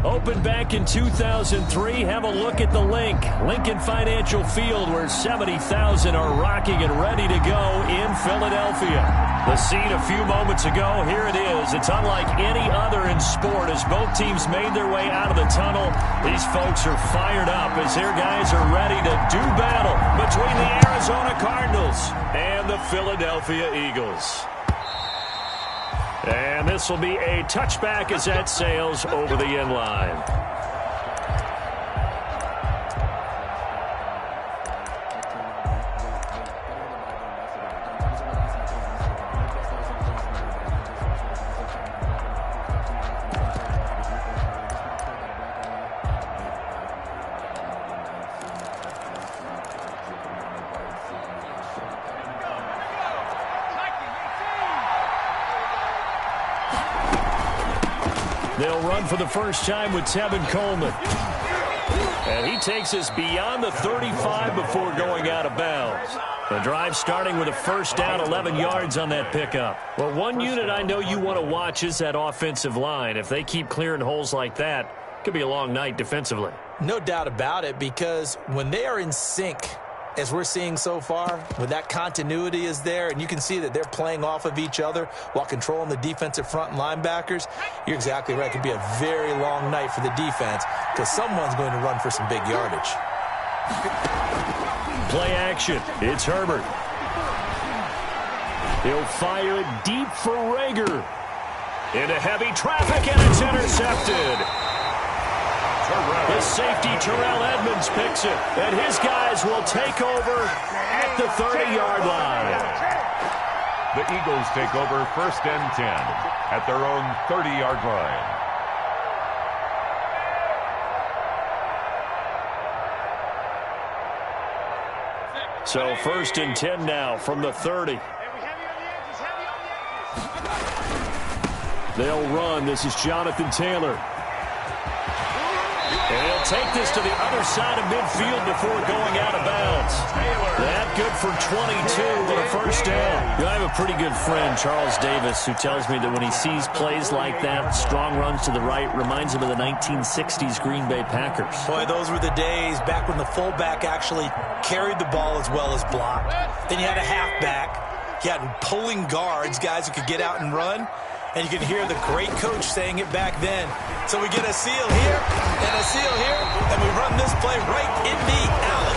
Opened back in 2003. Have a look at the link. Lincoln Financial Field, where 70,000 are rocking and ready to go in Philadelphia. The scene a few moments ago, here it is. It's unlike any other in sport as both teams made their way out of the tunnel. These folks are fired up as their guys are ready to do battle between the Arizona Cardinals and the Philadelphia Eagles. And this will be a touchback as that sails over the end line. They'll run for the first time with Tevin Coleman. And he takes us beyond the 35 before going out of bounds. The drive starting with a first down, 11 yards on that pickup. Well, one unit I know you want to watch is that offensive line. If they keep clearing holes like that, it could be a long night defensively. No doubt about it, because when they are in sync, as we're seeing so far, when that continuity is there and you can see that they're playing off of each other while controlling the defensive front and linebackers, you're exactly right. It could be a very long night for the defense because someone's going to run for some big yardage. Play action. It's Herbert. He'll fire it deep for Rager. Into heavy traffic, and it's intercepted. The safety, Terrell Edmonds, picks it, and his guys will take over at the 30-yard line. The Eagles take over first and 10 at their own 30-yard line. So first and 10 now from the 30. They'll run. This is Jonathan Taylor. And he'll take this to the other side of midfield before going out of bounds. That good for 22 with a first down. I have a pretty good friend, Charles Davis, who tells me that when he sees plays like that, strong runs to the right, reminds him of the 1960s Green Bay Packers. Boy, those were the days back when the fullback actually carried the ball as well as blocked. Then you had a halfback. You had pulling guards, guys who could get out and run. And you can hear the great coach saying it back then. So we get a seal here and a seal here, and we run this play right in the alley.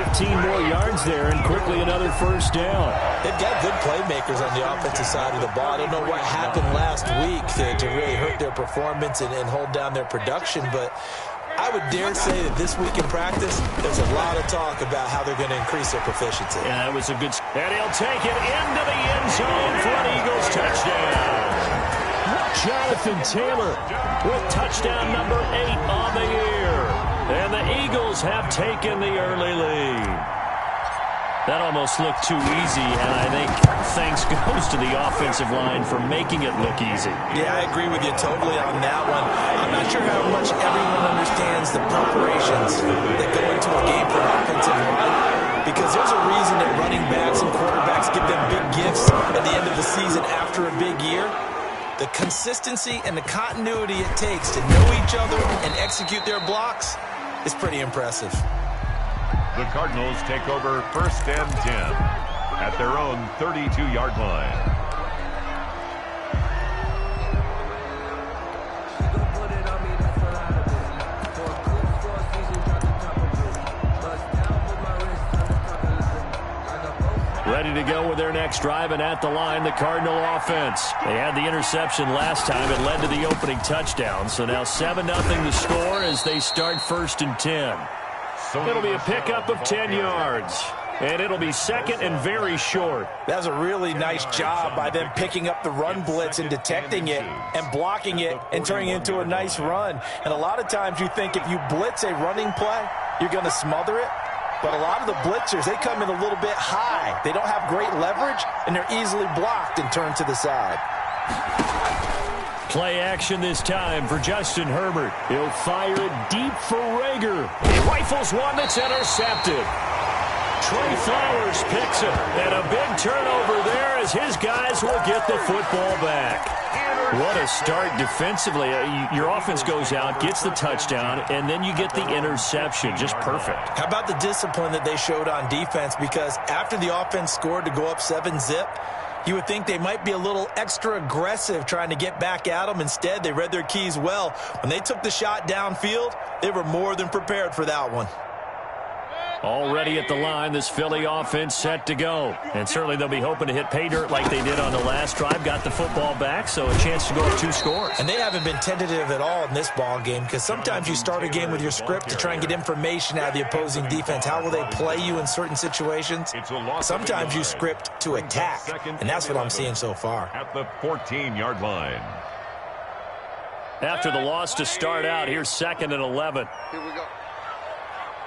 15 more yards there, and quickly another first down. They've got good playmakers on the offensive side of the ball. I don't know what happened last week to really hurt their performance and hold down their production, but I would dare say that this week in practice, there's a lot of talk about how they're going to increase their proficiency. Yeah, that was a good... And he'll take it into the end zone for an Eagles touchdown. Jonathan Taylor with touchdown number 8 on the year. And the Eagles have taken the early lead. That almost looked too easy, and I think thanks goes to the offensive line for making it look easy. Yeah, I agree with you totally on that one. I'm not sure how much everyone understands the preparations that go into a game for offensive line, because there's a reason that running backs and quarterbacks give them big gifts at the end of the season after a big year. The consistency and the continuity it takes to know each other and execute their blocks is pretty impressive. The Cardinals take over first and 10 at their own 32-yard line. Ready to go with their next drive, and at the line, the Cardinal offense. They had the interception last time. It led to the opening touchdown. So now 7-0 the score as they start first and 10. It'll be a pickup of 10 yards. And it'll be second and very short. That was a really nice job by them picking up the run blitz and detecting it and blocking it and turning it into a nice run. And a lot of times you think if you blitz a running play, you're going to smother it. But a lot of the blitzers, they come in a little bit high. They don't have great leverage, and they're easily blocked and turned to the side. Play action this time for Justin Herbert. He'll fire it deep for Rager. He rifles one that's intercepted. Trey Flowers picks it, and a big turnover there as his guys will get the football back. What a start defensively. Your offense goes out, gets the touchdown, and then you get the interception. Just perfect. How about the discipline that they showed on defense? Because after the offense scored to go up 7-zip, you would think they might be a little extra aggressive trying to get back at them. Instead, they read their keys well. When they took the shot downfield, they were more than prepared for that one. Already at the line, this Philly offense set to go. And certainly they'll be hoping to hit pay dirt like they did on the last drive. Got the football back, so a chance to go up 2 scores. And they haven't been tentative at all in this ball game, because sometimes you start a game with your script to try and get information out of the opposing defense. How will they play you in certain situations? Sometimes you script to attack, and that's what I'm seeing so far. At the 14-yard line. After the loss to start out, here's 2nd and 11. Here we go.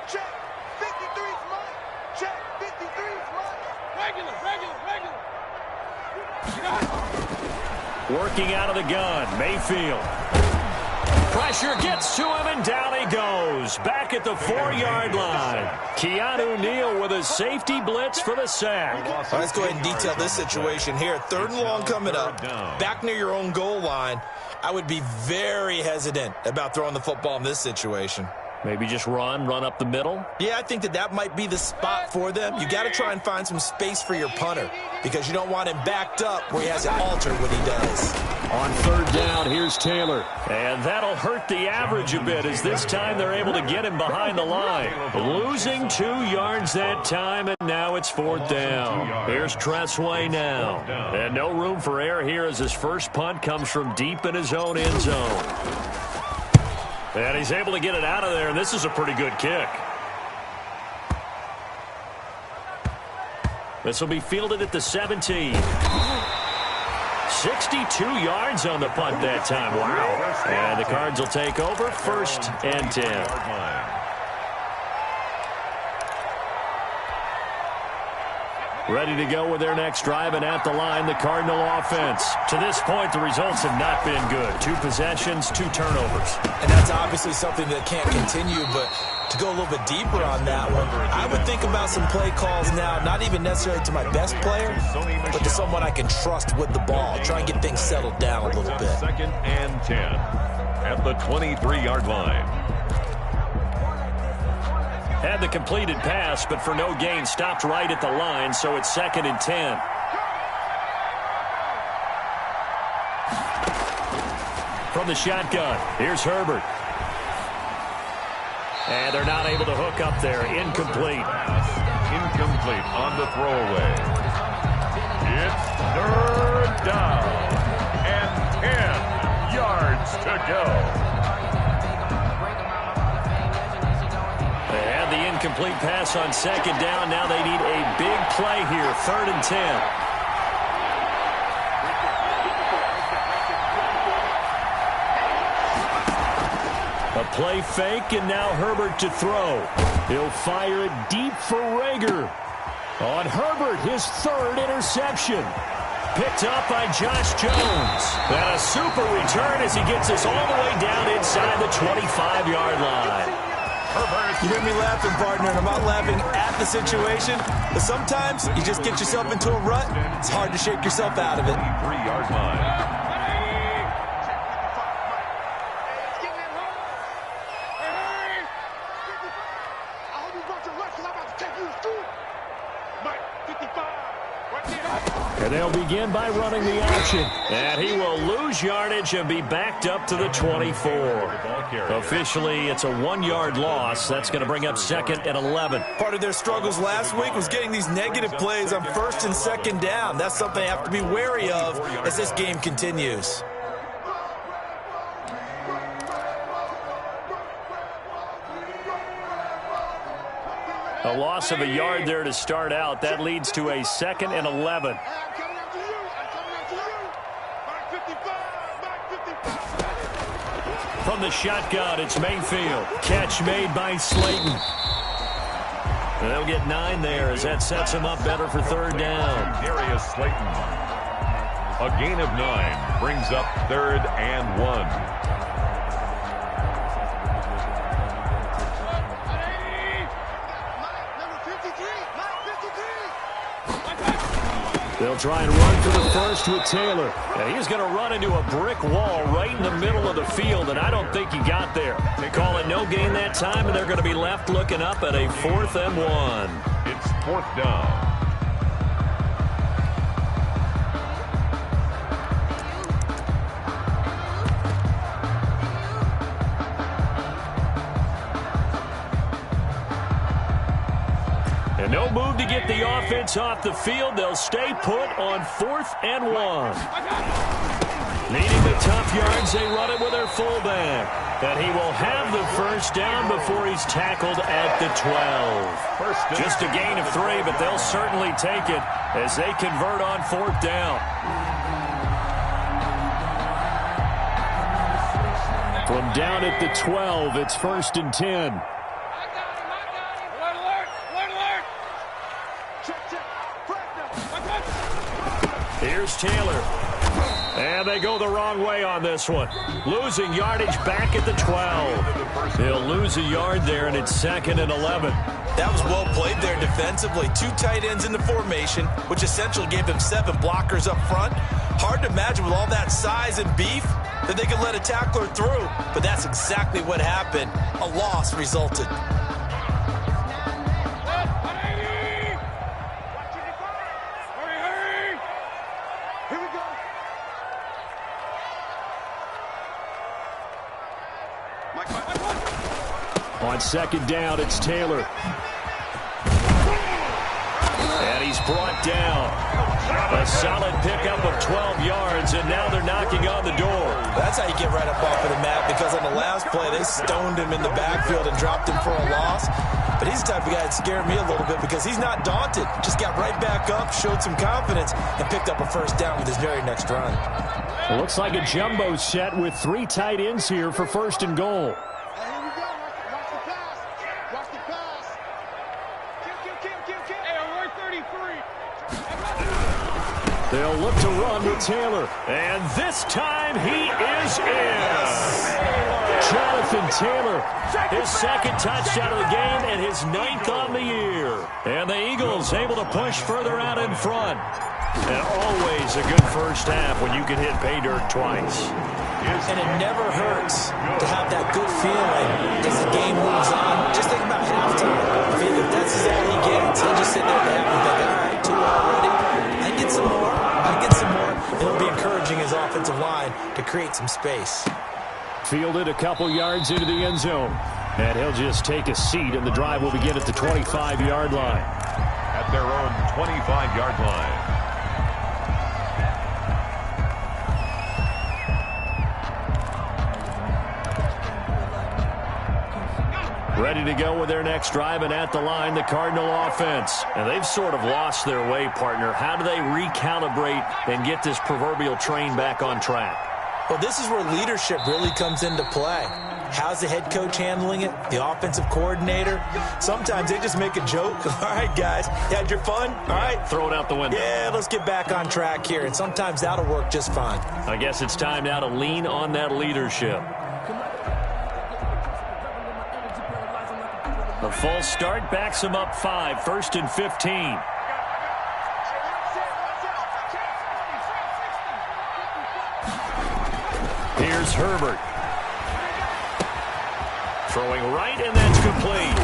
Check. 53's mine. Check. 53's mine. Regular. Working out of the gun, Mayfield. Pressure gets to him, and down he goes. Back at the 4-yard line. Keanu Neal with a safety blitz for the sack. Well, let's go ahead and detail this situation here. 3rd and long coming up. Back near your own goal line. I would be very hesitant about throwing the football in this situation. Maybe just run up the middle. Yeah, I think that might be the spot for them. You got to try and find some space for your punter, because you don't want him backed up where he has to alter what he does. On 3rd down, here's Taylor. And that'll hurt the average a bit, as this time they're able to get him behind the line. Losing 2 yards that time, and now it's 4th down. Here's Tressway now. And no room for error here, as his first punt comes from deep in his own end zone. And he's able to get it out of there, and this is a pretty good kick. This will be fielded at the 17. 62 yards on the punt that time. Wow. And the Cards will take over, 1st and 10. Ready to go with their next drive, and at the line, the Cardinal offense. To this point, the results have not been good. 2 possessions, 2 turnovers. And that's obviously something that can't continue, but to go a little bit deeper on that one, I would think about some play calls now, not even necessarily to my best player, but to someone I can trust with the ball. Try and get things settled down a little bit. 2nd and 10 at the 23-yard line. Had the completed pass, but for no gain, stopped right at the line, so it's 2nd and 10. From the shotgun, here's Herbert. And they're not able to hook up there. Incomplete. Incomplete on the throwaway. It's 3rd down and 10 yards to go. Incomplete pass on 2nd down. Now they need a big play here. 3rd and 10. A play fake, and now Herbert to throw. He'll fire it deep for Rager. On Herbert, his 3rd interception. Picked up by Josh Jones. And a super return as he gets us all the way down inside the 25-yard line. You hear me laughing, partner, and I'm not laughing at the situation, but sometimes you just get yourself into a rut. It's hard to shake yourself out of it. 3-yard line. And they'll begin by running the option. And he will lose yardage and be backed up to the 24. Officially, it's a 1-yard loss. That's going to bring up 2nd and 11. Part of their struggles last week was getting these negative plays on 1st and 2nd down. That's something they have to be wary of as this game continues. A loss of a yard there to start out. That leads to a 2nd and 11. From the shotgun, it's Mayfield. Catch made by Slayton. And they'll get 9 there as that sets him up better for 3rd down. Darius Slayton. A gain of 9 brings up 3rd and 1. They'll try and run for the first with Taylor. And he's going to run into a brick wall right in the middle of the field, and I don't think he got there. They call it no gain that time, and they're going to be left looking up at a 4th and 1. It's 4th down. And no move to get the offense off the field. They'll stay put on 4th and 1. Needing the tough yards, they run it with their fullback. And he will have the first down before he's tackled at the 12. Just a gain of 3, but they'll certainly take it as they convert on 4th down. From down at the 12, it's 1st and 10. Here's Taylor. And they go the wrong way on this one. Losing yardage back at the 12. They'll lose a yard there, and it's 2nd and 11. That was well played there defensively. 2 tight ends in the formation, which essentially gave them 7 blockers up front. Hard to imagine with all that size and beef that they could let a tackler through. But that's exactly what happened. A loss resulted. On 2nd down, it's Taylor. And he's brought down. A solid pickup of 12 yards, and now they're knocking on the door. That's how you get right up off of the mat, because on the last play, they stoned him in the backfield and dropped him for a loss. But he's the type of guy that scared me a little bit because he's not daunted. Just got right back up, showed some confidence, and picked up a first down with his very next run. It looks like a jumbo set with 3 tight ends here for 1st and goal. They'll look to run with Taylor. And this time he is in. Jonathan Taylor, his 2nd touchdown of the game and his 9th on the year. And the Eagles able to push further out in front. And always a good first half when you can hit pay dirt twice. And it never hurts to have that good feeling as the game moves on. Just think about halftime. If that's all he gets, he'll just sit there and think, all right, 2 already. I get some more. It'll be encouraging his offensive line to create some space. Fielded a couple yards into the end zone. And he'll just take a seat, and the drive will begin at the 25-yard line. At their own 25-yard line. Ready to go with their next drive, and at the line, the Cardinal offense. And they've sort of lost their way, partner. How do they recalibrate and get this proverbial train back on track? Well, this is where leadership really comes into play. How's the head coach handling it? The offensive coordinator? Sometimes they just make a joke. All right, guys, you had your fun? All right. Throw it out the window. Yeah, let's get back on track here. And sometimes that'll work just fine. I guess it's time now to lean on that leadership. The false start backs him up 5, 1st and 15. Here's Herbert. Throwing right, and that's complete.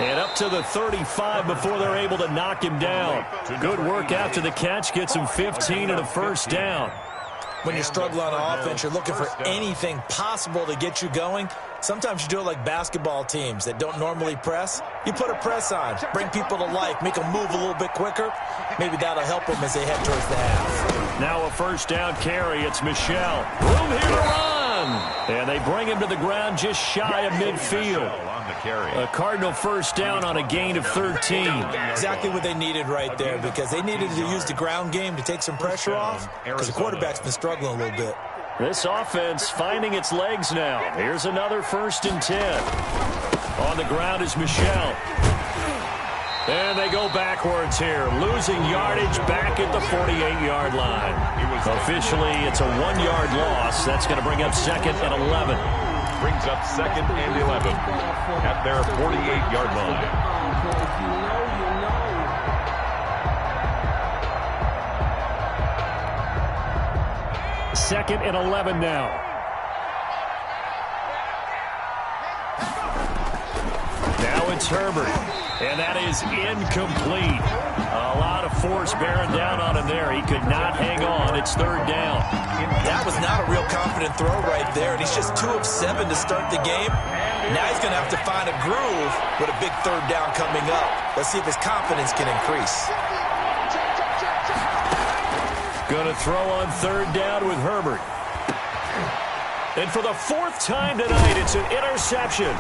And up to the 35 before they're able to knock him down. Good work after the catch. Gets him 15 and a first down. When you're struggling on offense, you're looking for anything possible to get you going. Sometimes you do it like basketball teams that don't normally press. You put a press on, bring people to life, make them move a little bit quicker. Maybe that'll help them as they head towards the half. Now a first down carry. It's Michel. Room here to run. And they bring him to the ground just shy of midfield. A Cardinal first down on a gain of 13. Exactly what they needed right there, because they needed to use the ground game to take some pressure off, because the quarterback's been struggling a little bit. This offense finding its legs now. Here's another 1st and 10. On the ground is Michel. And they go backwards here, losing yardage back at the 48-yard line. Officially, it's a 1-yard loss. That's going to bring up 2nd and 11. Brings up 2nd and 11 at their 48-yard line. 2nd and 11 now. Now it's Herbert, and that is incomplete. A lot of force bearing down on him there. He could not hang on. It's 3rd down. That was not a real confident throw right there, and he's just 2 of 7 to start the game. Now he's going to have to find a groove with a big 3rd down coming up. Let's see if his confidence can increase. Going to throw on 3rd down with Herbert. And for the 4th time tonight, it's an interception.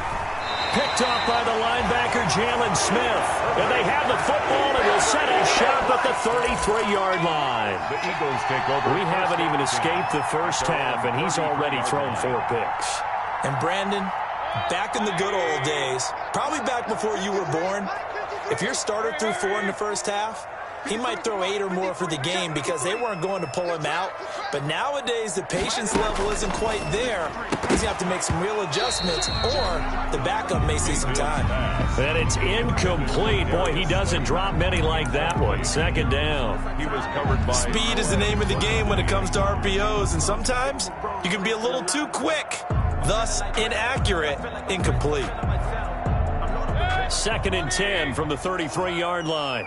Picked off by the linebacker, Jalen Smith. And they have the football and will set a shot at the 33-yard line. The Eagles take over. We haven't even escaped the first half, and he's already thrown 4 picks. And Brandon, back in the good old days, probably back before you were born, if your starter threw 4 in the first half, he might throw 8 or more for the game because they weren't going to pull him out. But nowadays, the patience level isn't quite there. He's going to have to make some real adjustments, or the backup may see some time. And it's incomplete. Boy, he doesn't drop many like that one. 2nd down. He was covered by... Speed is the name of the game when it comes to RPOs, and sometimes you can be a little too quick, thus inaccurate, incomplete. 2nd and 10 from the 33-yard line.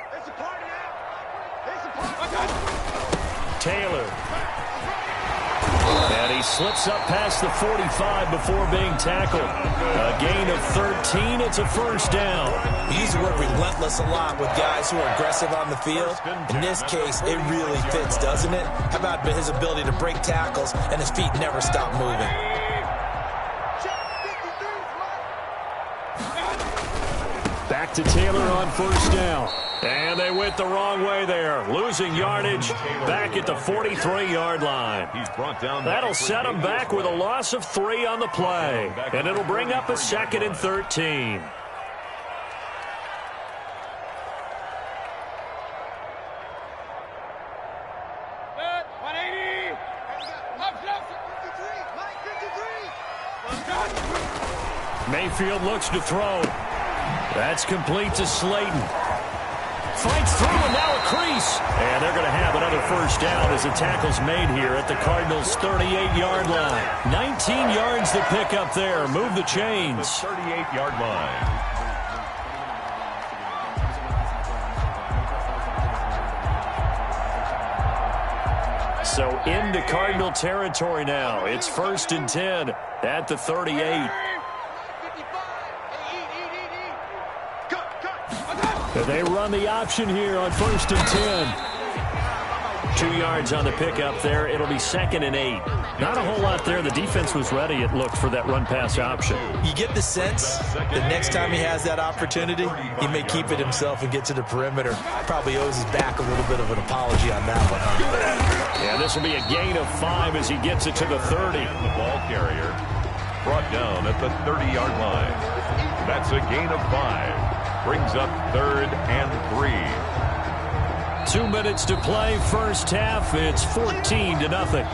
Taylor. And he slips up past the 45 before being tackled. A gain of 13. It's a 1st down. We use the word relentless a lot with guys who are aggressive on the field. In this case, it really fits, doesn't it? How about his ability to break tackles and his feet never stop moving? Back to Taylor on 1st down. And they went the wrong way there. Losing yardage back at the 43-yard line. He's brought down. That'll set him back with a loss of 3 on the play. And it'll bring up a 2nd and 13. Mayfield looks to throw. That's complete to Slayton. Fights through and now a crease. And they're going to have another 1st down as the tackle's made here at the Cardinals' 38-yard line. 19 yards to pick up there. Move the chains. 38-yard line. So into Cardinal territory now. It's 1st and 10 at the 38. They run the option here on 1st and 10. 2 yards on the pickup there. It'll be 2nd and 8. Not a whole lot there. The defense was ready, it looked, for that run-pass option. You get the sense that next time he has that opportunity, he may keep it himself and get to the perimeter. Probably owes his back a little bit of an apology on that one, huh? Yeah, this will be a gain of 5 as he gets it to the 30. The ball carrier brought down at the 30-yard line. That's a gain of 5. Brings up 3rd and 3. 2 minutes to play, 1st half. It's 14-0.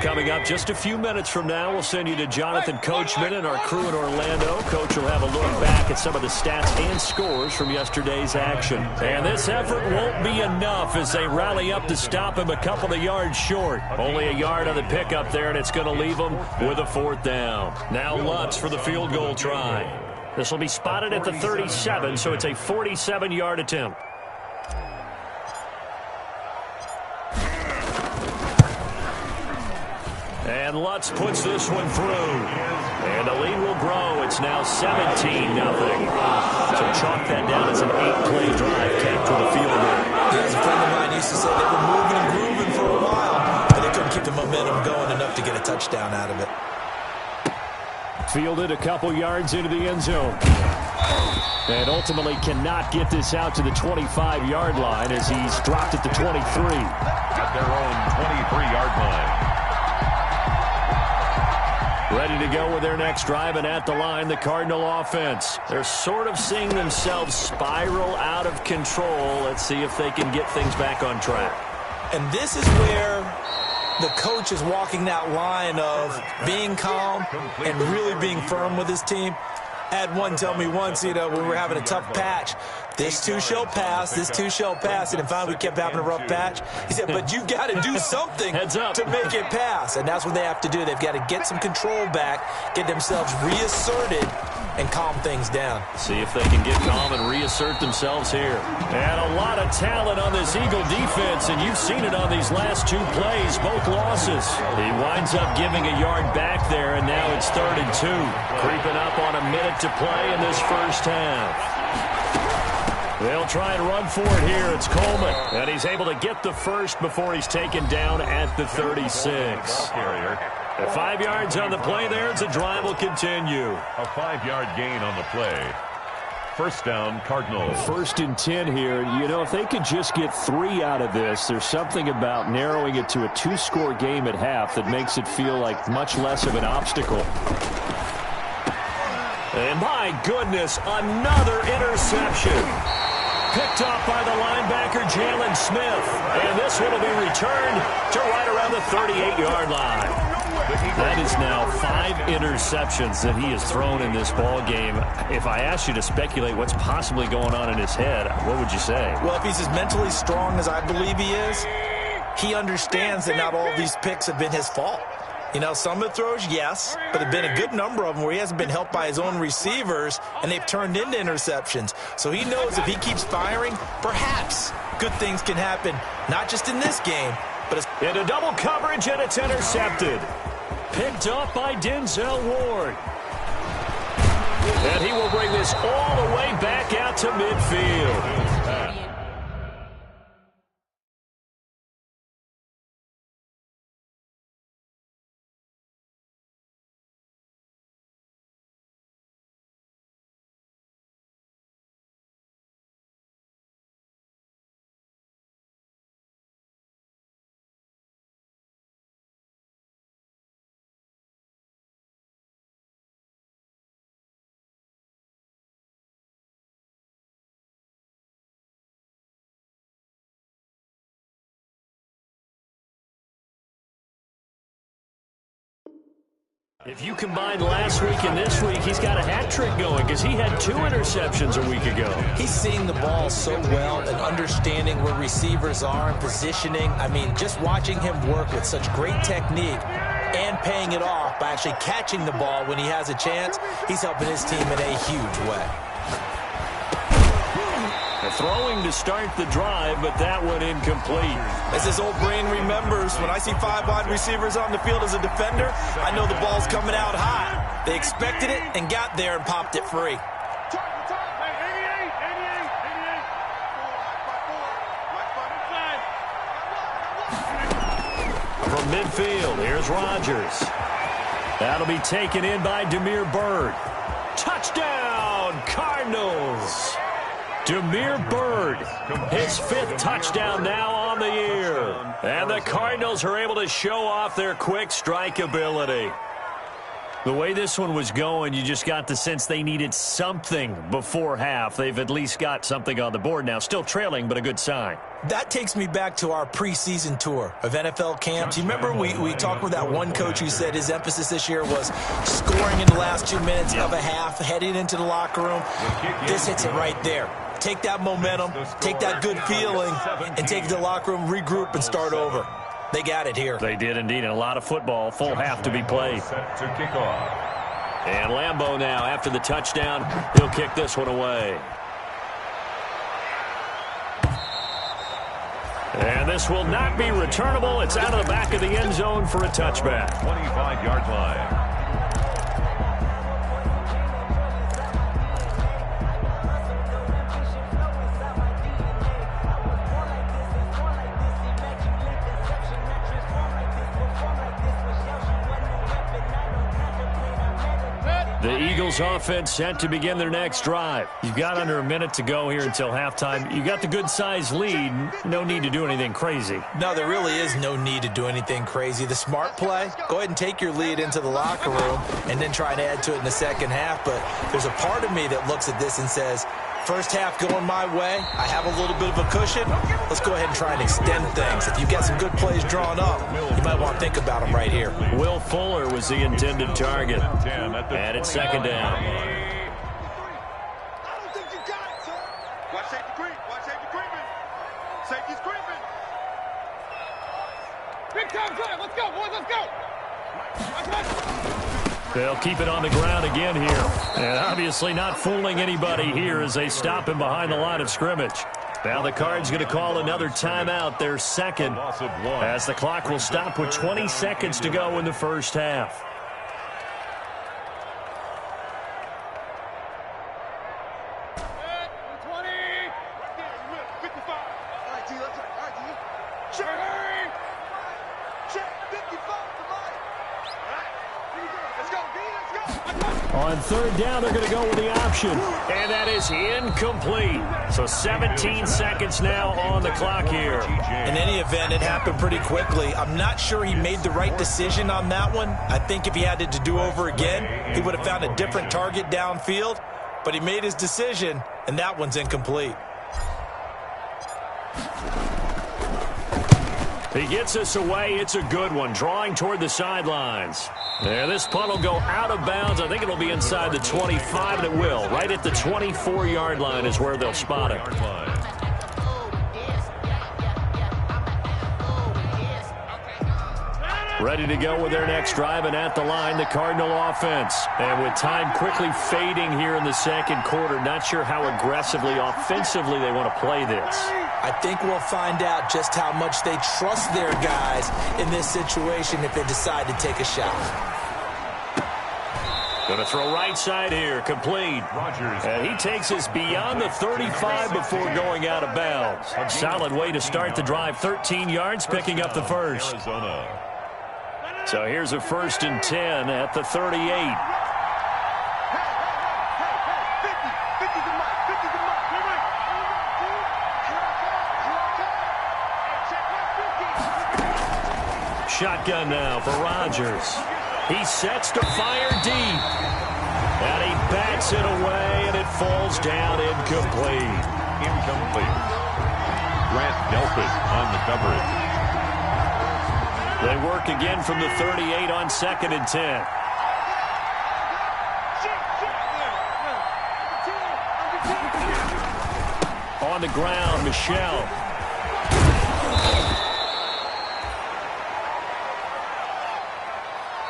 Coming up just a few minutes from now, we'll send you to Jonathan Coachman and our crew in Orlando. Coach will have a look back at some of the stats and scores from yesterday's action. And this effort won't be enough as they rally up to stop him a couple of yards short. Only a yard on the pickup there, and it's going to leave him with a 4th down. Now Lutz for the field goal try. This will be spotted at the 37, so it's a 47-yard attempt. And Lutz puts this one through. And the lead will grow. It's now 17-0. So chalk that down as an 8-play drive taped to the field goal. Yeah, as a friend of mine used to say, they were moving and grooving for a while, but they couldn't keep the momentum going enough to get a touchdown out of it. Fielded a couple yards into the end zone. And ultimately cannot get this out to the 25-yard line as he's dropped at the 23. At their own 23-yard line. Ready to go with their next drive, and at the line, the Cardinal offense. They're sort of seeing themselves spiral out of control. Let's see if they can get things back on track. And this is where the coach is walking that line of being calm and really being firm with his team. I had one tell me once, when we were having a tough patch, this too shall pass, this too shall pass. And finally we kept having a rough patch. He said, but you've got to do something to make it pass. And that's what they have to do. They've got to get some control back, get themselves reasserted, and calm things down. See if they can get calm and reassert themselves here. And a lot of talent on this Eagle defense, and you've seen it on these last two plays, both losses. He winds up giving a yard back there, and now it's 3rd and 2. Creeping up on a minute to play in this first half. They'll try and run for it here. It's Coleman, and he's able to get the first before he's taken down at the 36. At 5 yards on the play there, the drive will continue. A 5-yard gain on the play. First down, Cardinals. 1st and 10 here. If they could just get 3 out of this, there's something about narrowing it to a 2-score game at half that makes it feel like much less of an obstacle. And my goodness, another interception. Picked off by the linebacker, Jalen Smith. And this one will be returned to right around the 38-yard line. That is now 5 interceptions that he has thrown in this ball game. If I asked you to speculate what's possibly going on in his head, what would you say? Well, if he's as mentally strong as I believe he is, he understands that not all of these picks have been his fault. Some of the throws, yes, but there have been a good number of them where he hasn't been helped by his own receivers, and they've turned into interceptions. So he knows if he keeps firing, perhaps good things can happen, not just in this game, but into double coverage, and it's intercepted. Picked up by Denzel Ward. And he will bring this all the way back out to midfield. If you combine last week and this week, he's got a hat trick going because he had 2 interceptions a week ago. He's seeing the ball so well and understanding where receivers are and positioning. I mean, just watching him work with such great technique and paying it off by actually catching the ball when he has a chance, he's helping his team in a huge way. Throwing to start the drive, but that one incomplete. As his old brain remembers, when I see 5 wide receivers on the field as a defender, I know the ball's coming out high. They expected it and got there and popped it free. From midfield, here's Rodgers. That'll be taken in by Damiere Byrd. Touchdown, Cardinals! Damiere Byrd, his 5th touchdown now on the year. And the Cardinals are able to show off their quick strike ability. The way this one was going, you just got the sense they needed something before half. They've at least got something on the board now. Still trailing, but a good sign. That takes me back to our preseason tour of NFL camps. You remember we talked with that one coach who said his emphasis this year was scoring in the last 2 minutes of a half, heading into the locker room. This hits it right there. Take that momentum, take that good feeling, and take it to the locker room, regroup, and start over. They got it here. They did indeed, and a lot of football, full half to be played. Set to kick off. And Lambeau now, after the touchdown, he'll kick this one away. And this will not be returnable. It's out of the back of the end zone for a touchback. 25-yard line. The Eagles offense set to begin their next drive. You've got under a minute to go here until halftime. You got the good-sized lead. No need to do anything crazy. No, there really is no need to do anything crazy. The smart play, go ahead and take your lead into the locker room and then try to add to it in the second half. But there's a part of me that looks at this and says, first half going my way, I have a little bit of a cushion. Let's go ahead and try and extend things. If you've got some good plays drawn up, you might want to think about them right here. Will Fuller was the intended target. And it's second down. I don't think you got it, sir. Watch safety creep. Watch safety creeping. Safety's creeping. Big time drive. Let's go, boys. Let's go. They'll keep it on the ground again here. And obviously not fooling anybody here as they stop him behind the line of scrimmage. Now the Cards going to call another timeout, their second, as the clock will stop with 20 seconds to go in the first half. On third down, they're going to go with the option. And that is incomplete. So 17 seconds now on the clock here. In any event, it happened pretty quickly. I'm not sure he made the right decision on that one. I think if he had it to do over again, he would have found a different target downfield. But he made his decision, and that one's incomplete. He gets us away. It's a good one, drawing toward the sidelines. There, this punt will go out of bounds. I think it'll be inside the 25, and it will. Right at the 24-yard line is where they'll spot it. Ready to go with their next drive, and at the line, the Cardinal offense. And with time quickly fading here in the second quarter, not sure how aggressively, offensively they want to play this. I think we'll find out just how much they trust their guys in this situation if they decide to take a shot. Going to throw right side here, complete. And he takes us beyond the 35 before going out of bounds. Solid way to start the drive, 13 yards, picking up the first. So here's a 1st and 10 at the 38. Shotgun now for Rodgers. He sets to fire deep. And he bats it away, and it falls down incomplete. Grant Delpit on the coverage. They work again from the 38 on 2nd and 10. On the ground, Michel.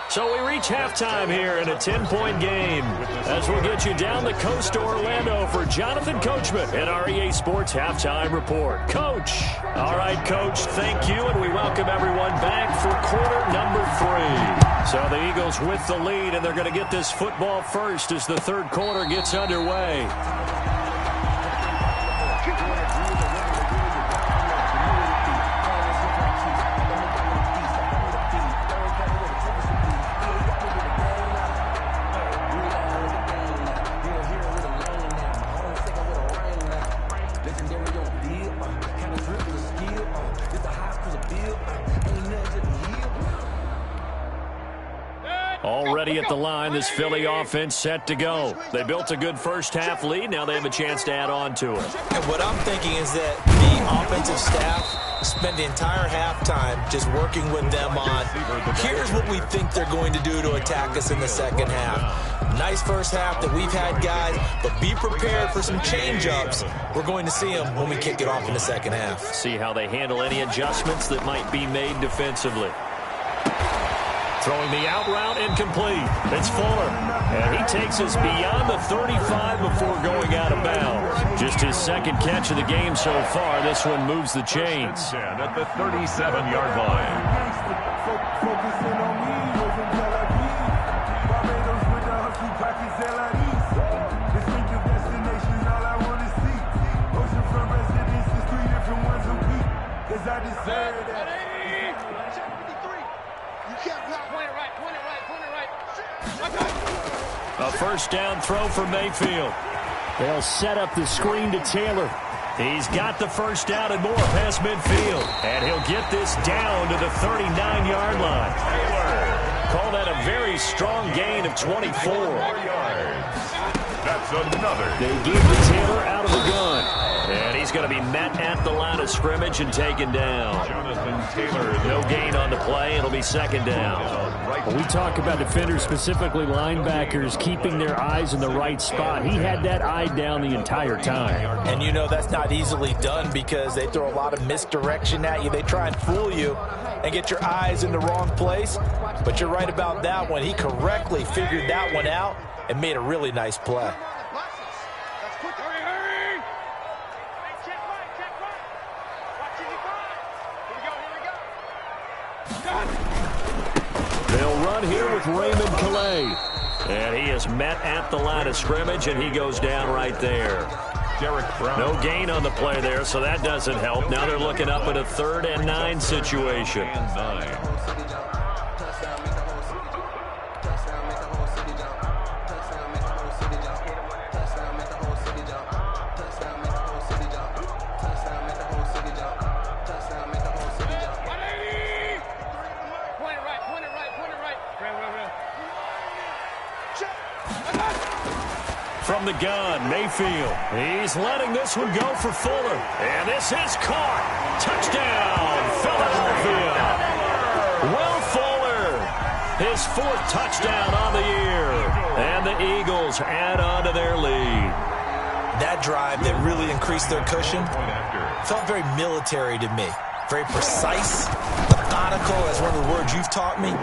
So we reach halftime here in a 10-point game as we'll get you down the coast to Orlando for Jonathan Coachman and our EA Sports Halftime Report. Coach. All right, Coach, thank you, and we welcome everyone back for quarter number 3. So the Eagles with the lead, and they're going to get this football first as the third quarter gets underway. Already at the line, this Philly offense set to go. They built a good first half lead. Now they have a chance to add on to it. And what I'm thinking is that the offensive staff spent the entire halftime just working with them on, here's what we think they're going to do to attack us in the second half. Nice first half that we've had, guys, but be prepared for some change-ups. We're going to see them when we kick it off in the second half. See how they handle any adjustments that might be made defensively. Throwing the out route, incomplete. It's Fuller. And he takes us beyond the 35 before going out of bounds. Just his second catch of the game so far. This one moves the chains. At the 37-yard line. A first down throw for Mayfield. They'll set up the screen to Taylor. He's got the first down and more past midfield. And he'll get this down to the 39-yard line. Taylor. Call that a very strong gain of 24. That's another. They give to Taylor out of the gun. And he's going to be met at the line of scrimmage and taken down. Jonathan Taylor. No gain on the play. It'll be second down. When we talk about defenders, specifically linebackers, keeping their eyes in the right spot, he had that eye down the entire time. And you know that's not easily done because they throw a lot of misdirection at you. They try and fool you and get your eyes in the wrong place. But you're right about that one. He correctly figured that one out and made a really nice play. They'll run here with Raymond Calais. And he is met at the line of scrimmage, and he goes down right there. Derek Brown. No gain on the play there, so that doesn't help. Now they're looking up at a 3rd and 9 situation. From the gun, Mayfield. He's letting this one go for Fuller. And this is caught. Touchdown, Philadelphia. Will Fuller, his 4th touchdown on the year. And the Eagles add on to their lead. That drive that really increased their cushion felt very military to me. Very precise, methodical, as one of the words you've taught me.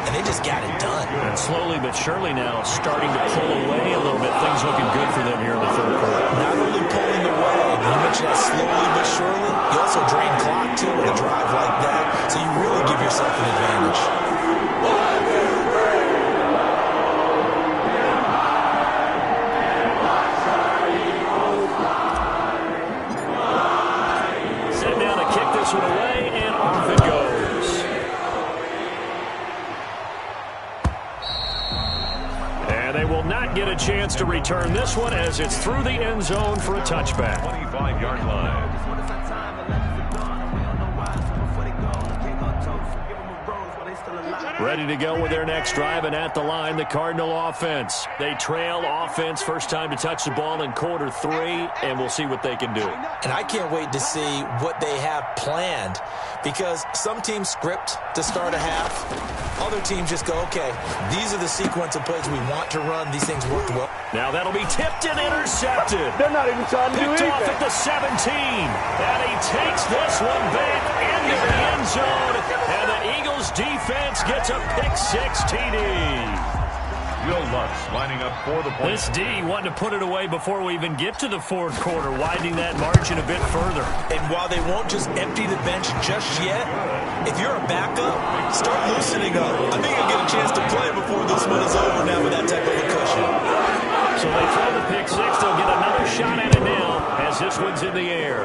And they just got it done. And slowly but surely now starting to pull away a little bit. Things looking good for them here in the 3rd quarter. Not only pulling away, you mentioned that slowly but surely. You also drain clock, too, with a drive like that. So you really give yourself an advantage. Set down to kick this one away, and off it goes. They will not get a chance to return this one as it's through the end zone for a touchback. 25-yard line. Ready to go with their next drive, and at the line, the Cardinal offense. They trail offense, first time to touch the ball in quarter 3, and we'll see what they can do. And I can't wait to see what they have planned because some teams script to start a half. Other teams just go, okay, these are the sequence of plays we want to run. These things worked well. Now that'll be tipped and intercepted. They're not even trying to do anything. Picked off at the 17. And he takes this one back into the end zone. And the Eagles defense gets a pick-6 TD. Will Lutz lining up for the point. This D wanting to put it away before we even get to the 4th quarter, widening that margin a bit further. And while they won't just empty the bench just yet, if you're a backup, start loosening up. I think you'll get a chance to play before this one is over now with that type of a cushion. So they throw the pick-6. They'll get another shot at it now as this one's in the air.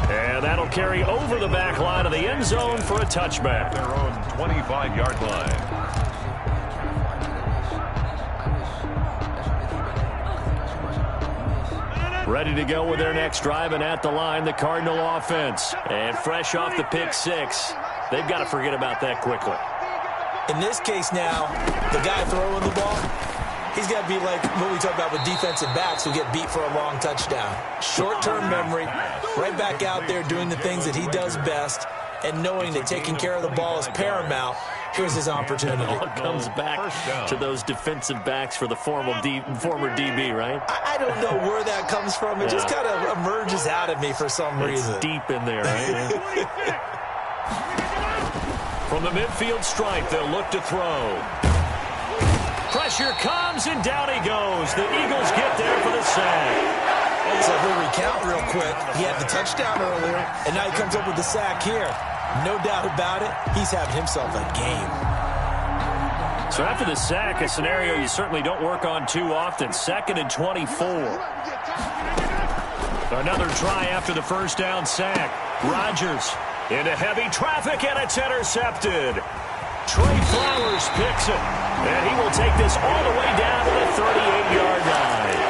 And that'll carry over the back line of the end zone for a touchback. Their own 25-yard line. Ready to go with their next drive, and at the line, the Cardinal offense. And fresh off the pick-6, they've got to forget about that quickly. In this case now, the guy throwing the ball, he's got to be like what we talk about with defensive backs who get beat for a long touchdown. Short-term memory, right back out there doing the things that he does best, and knowing that taking care of the ball is paramount. Here's his opportunity. It all comes back to those defensive backs for the former DB, right? I don't know where that comes from. It just kind of emerges out of me for some reason. It's deep in there, right? From the midfield stripe, they'll look to throw. Pressure comes, and down he goes. The Eagles get there for the sack. So we'll recount real quick. He had the touchdown earlier, and now he comes up with the sack here. No doubt about it, he's having himself a game. So after the sack, a scenario you certainly don't work on too often. 2nd and 24. Another try after the first down sack. Rodgers into heavy traffic, and it's intercepted. Trey Flowers picks it. And he will take this all the way down to the 38-yard line.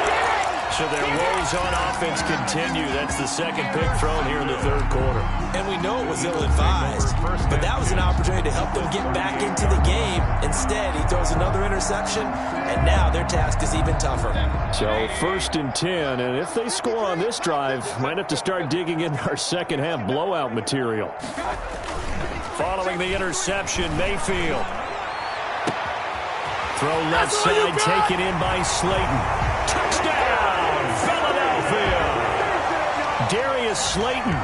So their woes on offense continue. That's the second pick thrown here in the third quarter. And we know it was ill-advised, but that was an opportunity to help them get back into the game. Instead, he throws another interception, and now their task is even tougher. So 1st and 10, and if they score on this drive, might have to start digging in our second half blowout material. Following the interception, Mayfield. Throw left side, taken in by Slayton. Touchdown, Philadelphia! Darius Slayton,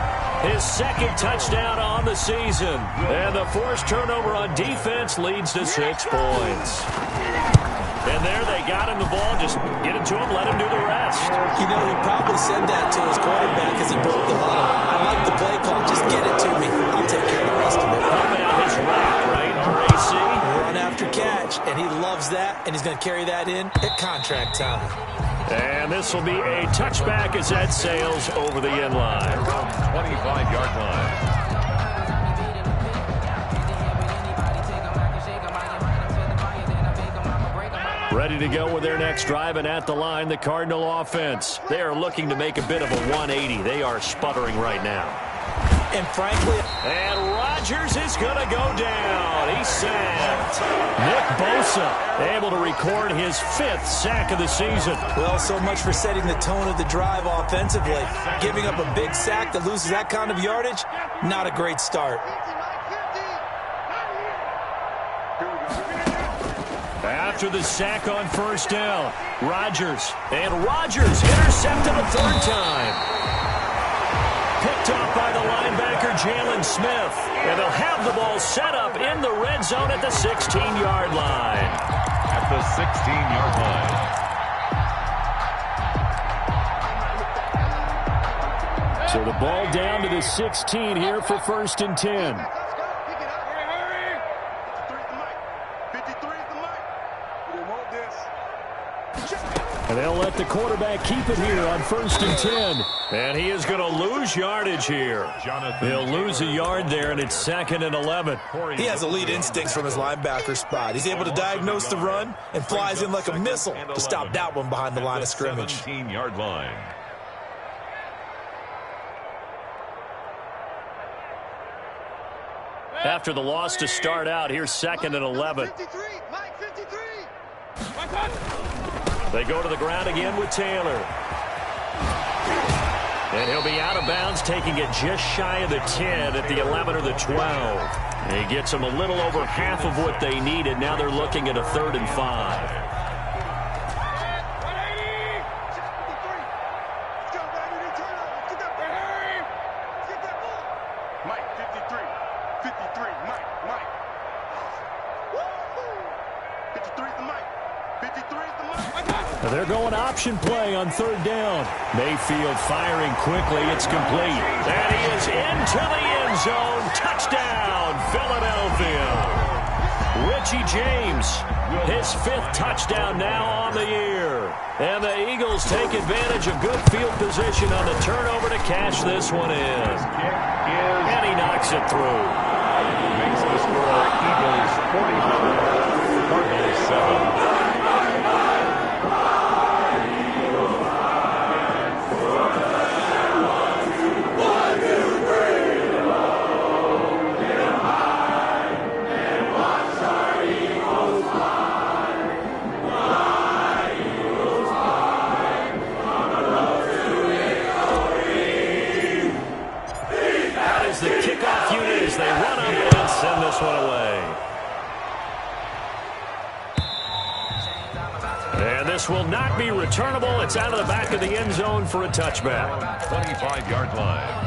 his second touchdown on the season. And the forced turnover on defense leads to 6 points. And there they got him the ball. Just get it to him, let him do the rest. You know, he probably said that to his quarterback as he broke the huddle. I like the play call. Just get it to me. I'll take care of the rest of it. How about his rap, right? RAC. Run after catch, and he loves that, and he's going to carry that in at contract time. And this will be a touchback as that sails over the end line. 25-yard line. Ready to go with their next drive, and at the line, the Cardinal offense. They are looking to make a bit of a 180. They are sputtering right now. And frankly... And Rodgers is going to go down. He's sacked. Nick Bosa able to record his 5th sack of the season. Well, so much for setting the tone of the drive offensively. Giving up a big sack that loses that kind of yardage, not a great start. After the sack on 1st down, Rodgers. And Rodgers intercepted a 3rd time. Picked off by the linebacker, Jalen Smith. And they'll have the ball set up in the red zone at the 16-yard line. At the 16-yard line. So the ball down to the 16 here for 1st and 10. And they'll let the quarterback keep it here on 1st and 10. And he is going to lose yardage here. He'll lose a yard there, and it's 2nd and 11. He has elite instincts from his linebacker spot. He's able to diagnose the run and flies in like a missile to stop that one behind the line of scrimmage. 17-yard line. After the loss to start out, here's 2nd and 11. They go to the ground again with Taylor. And he'll be out of bounds, taking it just shy of the 10 at the 11 or the 12. And he gets them a little over half of what they needed. Now they're looking at a 3rd and 5. They're going option play on 3rd down. Mayfield firing quickly. It's complete. And he is into the end zone. Touchdown, Philadelphia. Richie James, his 5th touchdown now on the year. And the Eagles take advantage of good field position on the turnover to cash this one in. And he knocks it through. Makes the score Eagles 49, Cardinals 7. They run up and send this one away. And this will not be returnable. It's out of the back of the end zone for a touchback. 25-yard line.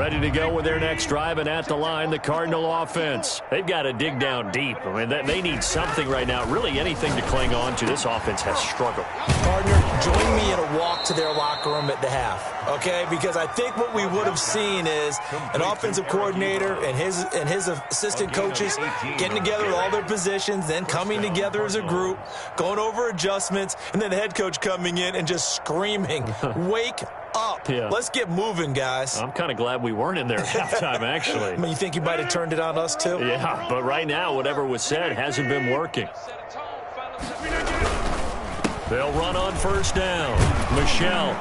Ready to go with their next drive, and at the line, the Cardinal offense. They've got to dig down deep. I mean, they need something right now, really anything to cling on to. This offense has struggled. Partner, join me in a walk to their locker room at the half, okay? Because I think what we would have seen is an offensive coordinator and his assistant coaches getting together with all their positions, then coming together as a group, going over adjustments, and then the head coach coming in and just screaming, wake up. Yeah. Let's get moving, guys. I'm kind of glad we weren't in there at halftime, actually. I mean, you think you might have turned it on us, too? Yeah, but right now, whatever was said hasn't been working. They'll run on first down. Michelle.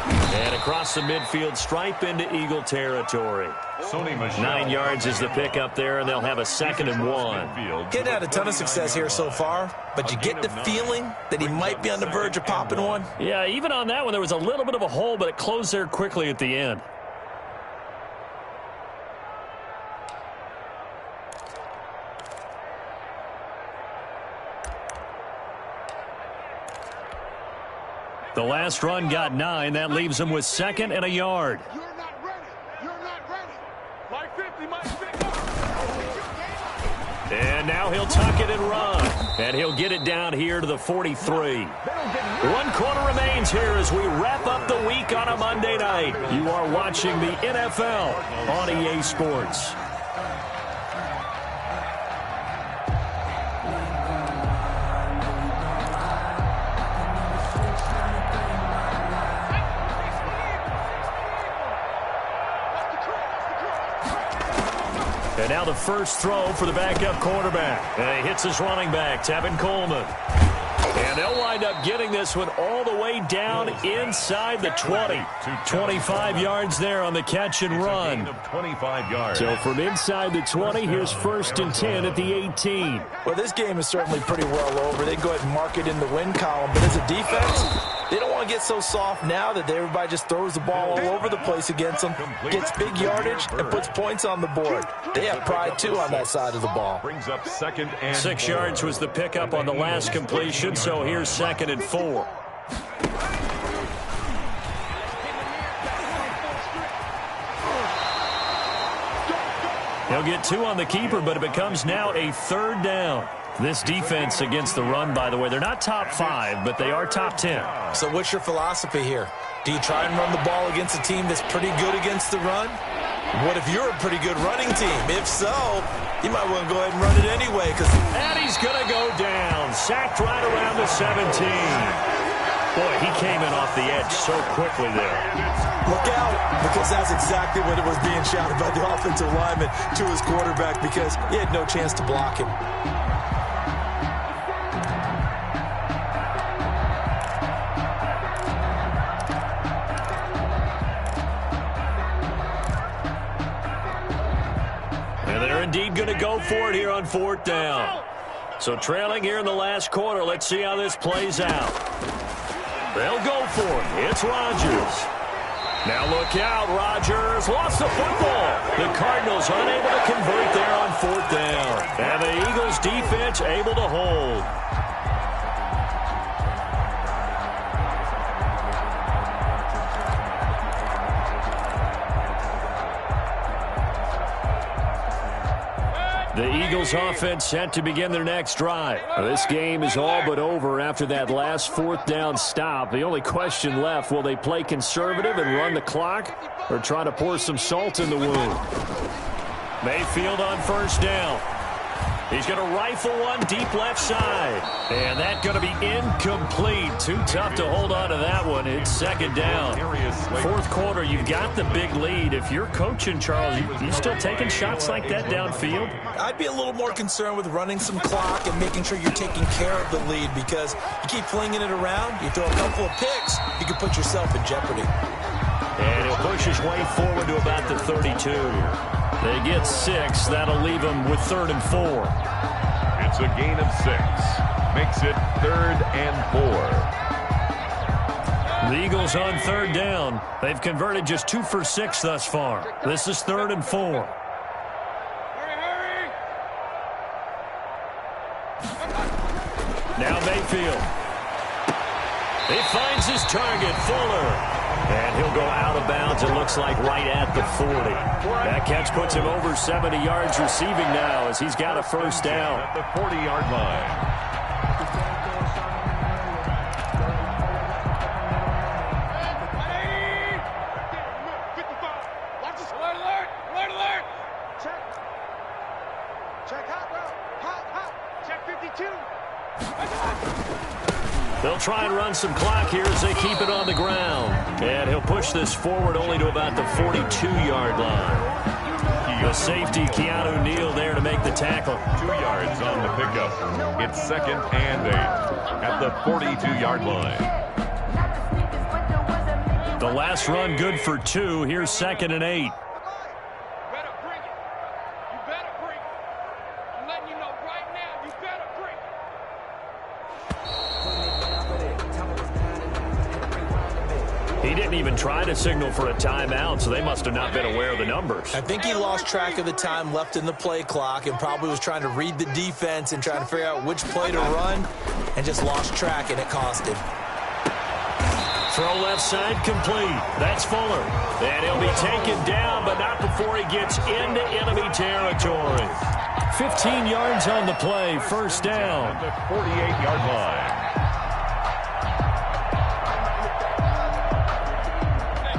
And across the midfield stripe into Eagle territory. 9 yards is the pickup there, and they'll have a 2nd and 1. Getting had a ton of success here so far, but you get the feeling that he might be on the verge of popping one. Yeah, even on that one, there was a little bit of a hole, but it closed there quickly at the end. The last run got 9. That leaves him with 2nd and a yard. You're not ready. You're not ready. My 50, my 50. And now he'll tuck it and run. And he'll get it down here to the 43. 1 quarter remains here as we wrap up the week on a Monday night. You are watching the NFL on EA Sports. And now the first throw for the backup quarterback. And he hits his running back, Tevin Coleman. And they'll wind up getting this one all the way down inside the 20. 25 yards there on the catch and run. 25 yards. So from inside the 20, here's 1st and 10 at the 18. Well, this game is certainly pretty well over. They go ahead and mark it in the win column. But as a defense, they don't want to get so soft now that everybody just throws the ball all over the place against them, gets big yardage, and puts points on the board. They have pride, too, on that side of the ball. Brings up 2nd and 6 4. yards was the pickup on the last completion, so here's 2nd and 4. He'll get 2 on the keeper, but it becomes now a 3rd down. This defense against the run, by the way, they're not top 5, but they are top 10. So what's your philosophy here? Do you try and run the ball against a team that's pretty good against the run? What if you're a pretty good running team? If so, you might want to go ahead and run it anyway. And he's going to go down. Sacked right around the 17. Boy, he came in off the edge so quickly there. Look out, because that's exactly what it was being shouted by the offensive lineman to his quarterback, because he had no chance to block him. And they're indeed going to go for it here on 4th down. So trailing here in the last quarter, let's see how this plays out. They'll go for it. It's Rodgers. Now look out, Rodgers lost the football. The Cardinals unable to convert there on 4th down. And the Eagles defense able to hold. The Eagles offense set to begin their next drive. This game is all but over after that last 4th down stop. The only question left, will they play conservative and run the clock or try to pour some salt in the wound? Mayfield on first down. He's going to rifle one deep left side. And that's going to be incomplete. Too tough to hold on to that one. It's 2nd down. 4th quarter, you've got the big lead. If you're coaching, Charles, you still taking shots like that downfield? I'd be a little more concerned with running some clock and making sure you're taking care of the lead, because you keep flinging it around, you throw a couple of picks, you can put yourself in jeopardy. And he'll push his way forward to about the 32. They get 6. That'll leave them with 3rd and 4. It's a gain of 6. Makes it 3rd and 4. The Eagles on 3rd down. They've converted just 2 for 6 thus far. This is 3rd and 4. Now Mayfield. He finds his target, Fuller. And he'll go out of bounds, it looks like, right at the 40. That catch puts him over 70 yards receiving now as he's got a first down. At the 40-yard line. They'll try and run some clock here as they keep it on the ground. And he'll push this forward only to about the 42-yard line. The safety, Keanu Neal, there to make the tackle. 2 yards on the pickup. It's 2nd and 8 at the 42-yard line. The last run good for 2. Here's 2nd and 8. He didn't even try to signal for a timeout, so they must have not been aware of the numbers. I think he lost track of the time left in the play clock and probably was trying to read the defense and trying to figure out which play to run and just lost track, and it cost him. Throw left side complete. That's Fuller. And he'll be taken down, but not before he gets into enemy territory. 15 yards on the play, first down. At the 48-yard line.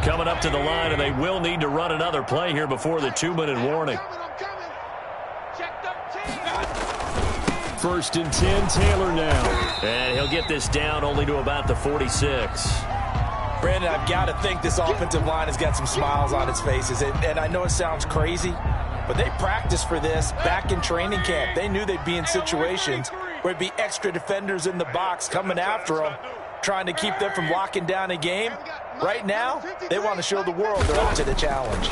Coming up to the line, and they will need to run another play here before the 2-minute warning. 1st and 10, Taylor now. And he'll get this down only to about the 46. Brandon, I've got to think this offensive line has got some smiles on its faces. And I know it sounds crazy, but they practiced for this back in training camp. They knew they'd be in situations where it'd be extra defenders in the box coming after them, trying to keep them from locking down a game. Right now, they want to show the world they're up to the challenge.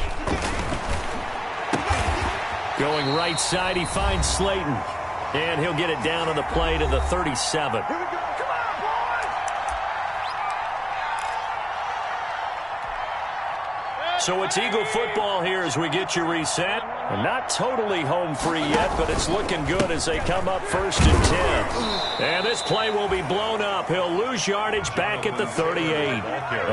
Going right side, he finds Slayton. And he'll get it down on the play to the 37. So it's Eagle football here as we get you reset. And not totally home free yet, but it's looking good as they come up 1st and 10. And this play will be blown up. He'll lose yardage back at the 38.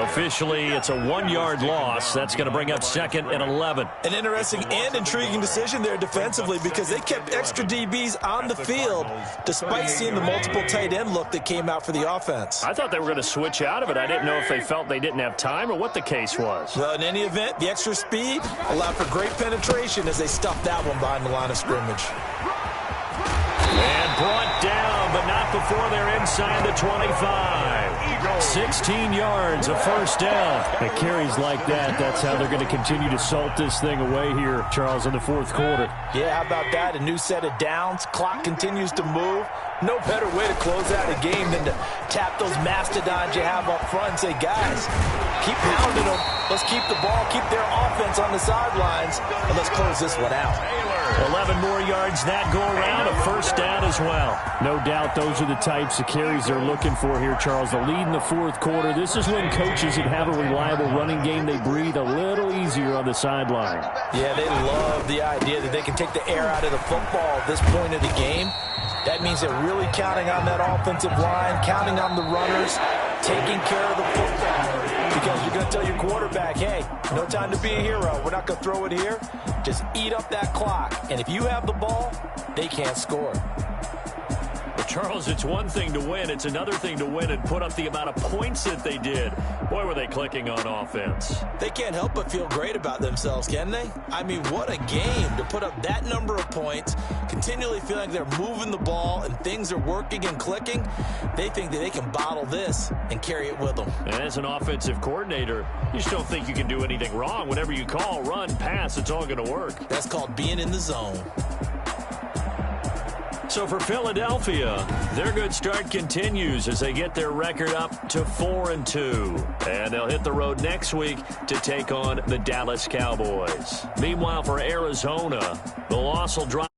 Officially, it's a 1-yard loss. That's going to bring up 2nd and 11. An interesting and intriguing decision there defensively because they kept extra DBs on the field despite seeing the multiple tight end look that came out for the offense. I thought they were going to switch out of it. I didn't know if they felt they didn't have time or what the case was. Well, in any event, the extra speed allowed for great penetration as they stuffed that one behind the line of scrimmage. And brought down, but not before they're inside the 25. 16 yards, a first down. The carries like that, that's how they're going to continue to salt this thing away here, Charles, in the 4th quarter. Yeah, how about that? A new set of downs. Clock continues to move. No better way to close out a game than to tap those mastodons you have up front and say, guys, keep pounding them. Let's keep the ball, keep their offense on the sidelines, and let's close this one out. 11 more yards that go around, a first down as well. No doubt those are the types of carries they're looking for here, Charles. The lead in the 4th quarter. This is when coaches that have a reliable running game, they breathe a little easier on the sideline. Yeah, they love the idea that they can take the air out of the football at this point of the game. That means they're really counting on that offensive line, counting on the runners, taking care of the football. Because you're going to tell your quarterback, hey, no time to be a hero. We're not going to throw it here. Just eat up that clock. And if you have the ball, they can't score. Well, Charles, it's one thing to win. It's another thing to win and put up the amount of points that they did. Boy, were they clicking on offense. They can't help but feel great about themselves, can they? I mean, what a game to put up that number of points, continually feel like they're moving the ball and things are working and clicking. They think that they can bottle this and carry it with them. And as an offensive coordinator, you just don't think you can do anything wrong. Whatever you call, run, pass, it's all going to work. That's called being in the zone. So for Philadelphia, their good start continues as they get their record up to 4-2. And they'll hit the road next week to take on the Dallas Cowboys. Meanwhile, for Arizona, the loss will drop.